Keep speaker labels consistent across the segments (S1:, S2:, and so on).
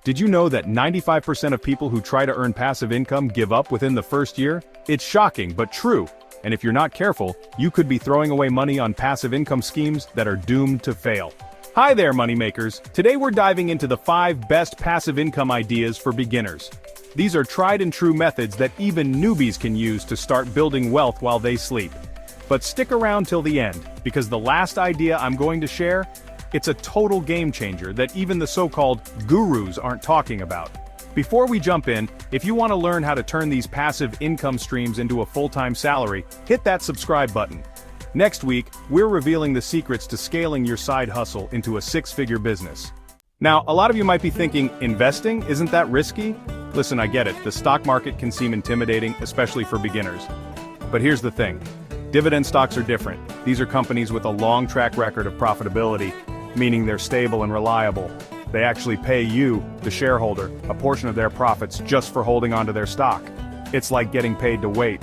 S1: Did you know that 95% of people who try to earn passive income give up within the first year? It's shocking, but true. And if you're not careful, you could be throwing away money on passive income schemes that are doomed to fail. Hi there, moneymakers. Today we're diving into the 5 best passive income ideas for beginners. These are tried and true methods that even newbies can use to start building wealth while they sleep. But stick around till the end, because the last idea I'm going to share, it's a total game changer that even the so-called gurus aren't talking about. Before we jump in, if you want to learn how to turn these passive income streams into a full-time salary, hit that subscribe button. Next week, we're revealing the secrets to scaling your side hustle into a 6-figure business. Now, a lot of you might be thinking, investing, isn't that risky? Listen, I get it, the stock market can seem intimidating, especially for beginners. But here's the thing. Dividend stocks are different. These are companies with a long track record of profitability, meaning they're stable and reliable. They actually pay you, the shareholder, a portion of their profits just for holding onto their stock. It's like getting paid to wait.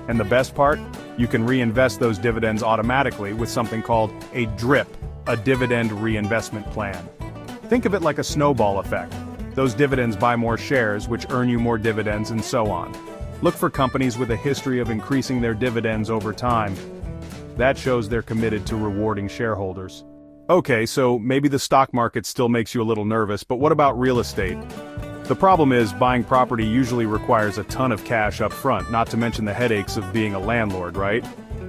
S1: And the best part? You can reinvest those dividends automatically with something called a DRIP, a dividend reinvestment plan. Think of it like a snowball effect. Those dividends buy more shares, which earn you more dividends, and so on. Look for companies with a history of increasing their dividends over time. That shows they're committed to rewarding shareholders. Okay, so maybe the stock market still makes you a little nervous, but what about real estate? The problem is, buying property usually requires a ton of cash up front, not to mention the headaches of being a landlord, right?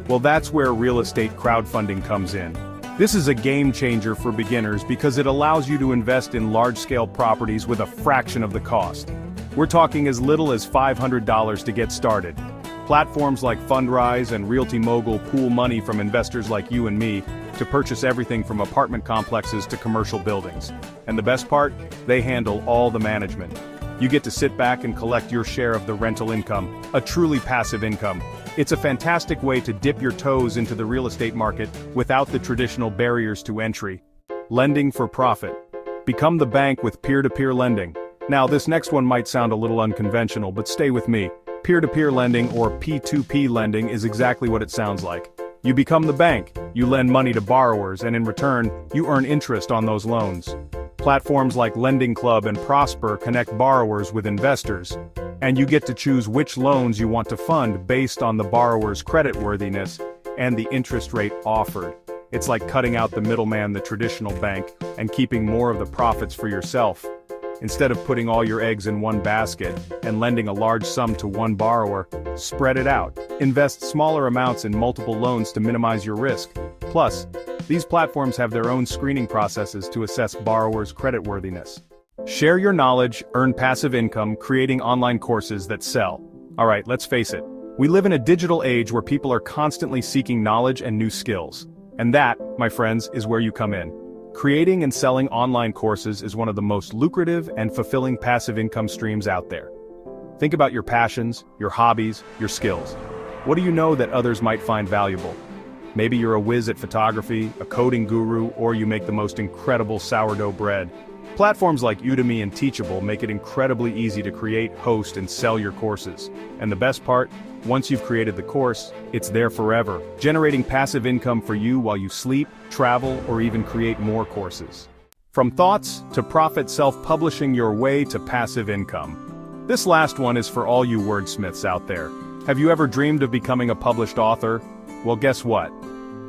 S1: Well, that's where real estate crowdfunding comes in. This is a game changer for beginners because it allows you to invest in large-scale properties with a fraction of the cost. We're talking as little as $500 to get started. Platforms like Fundrise and Realty Mogul pool money from investors like you and me to purchase everything from apartment complexes to commercial buildings. And the best part? They handle all the management. You get to sit back and collect your share of the rental income, a truly passive income. It's a fantastic way to dip your toes into the real estate market without the traditional barriers to entry. Lending for profit. Become the bank with peer-to-peer lending. Now, this next one might sound a little unconventional, but stay with me. Peer-to-peer lending, or P2P lending, is exactly what it sounds like. You become the bank, you lend money to borrowers, and in return, you earn interest on those loans. Platforms like Lending Club and Prosper connect borrowers with investors, and you get to choose which loans you want to fund based on the borrower's creditworthiness and the interest rate offered. It's like cutting out the middleman, the traditional bank, and keeping more of the profits for yourself. Instead of putting all your eggs in one basket and lending a large sum to one borrower, spread it out. Invest smaller amounts in multiple loans to minimize your risk. Plus, these platforms have their own screening processes to assess borrowers' creditworthiness. Share your knowledge, earn passive income, creating online courses that sell. Alright, let's face it. We live in a digital age where people are constantly seeking knowledge and new skills. And that, my friends, is where you come in. Creating and selling online courses is one of the most lucrative and fulfilling passive income streams out there. Think about your passions, your hobbies, your skills. What do you know that others might find valuable? Maybe you're a whiz at photography, a coding guru, or you make the most incredible sourdough bread. Platforms like Udemy and Teachable make it incredibly easy to create, host, and sell your courses. And the best part? Once you've created the course, it's there forever, generating passive income for you while you sleep, travel, or even create more courses. From thoughts to profit, self-publishing your way to passive income. This last one is for all you wordsmiths out there. Have you ever dreamed of becoming a published author? Well, guess what?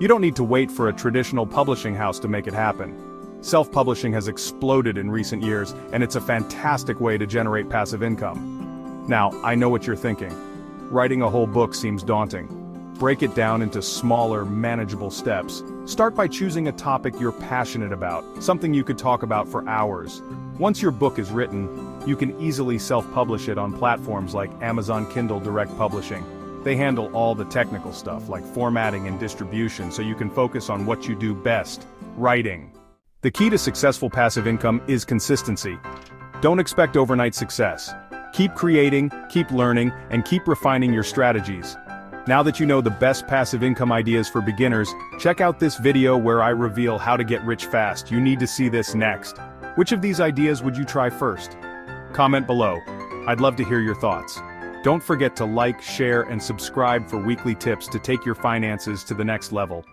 S1: You don't need to wait for a traditional publishing house to make it happen. Self-publishing has exploded in recent years, and it's a fantastic way to generate passive income. Now, I know what you're thinking. Writing a whole book seems daunting. Break it down into smaller, manageable steps. Start by choosing a topic you're passionate about, something you could talk about for hours. Once your book is written, you can easily self-publish it on platforms like Amazon Kindle Direct Publishing. They handle all the technical stuff like formatting and distribution, so you can focus on what you do best, writing. The key to successful passive income is consistency. Don't expect overnight success. Keep creating, keep learning, and keep refining your strategies. Now that you know the best passive income ideas for beginners, check out this video where I reveal how to get rich fast. You need to see this next. Which of these ideas would you try first? Comment below. I'd love to hear your thoughts. Don't forget to like, share, and subscribe for weekly tips to take your finances to the next level.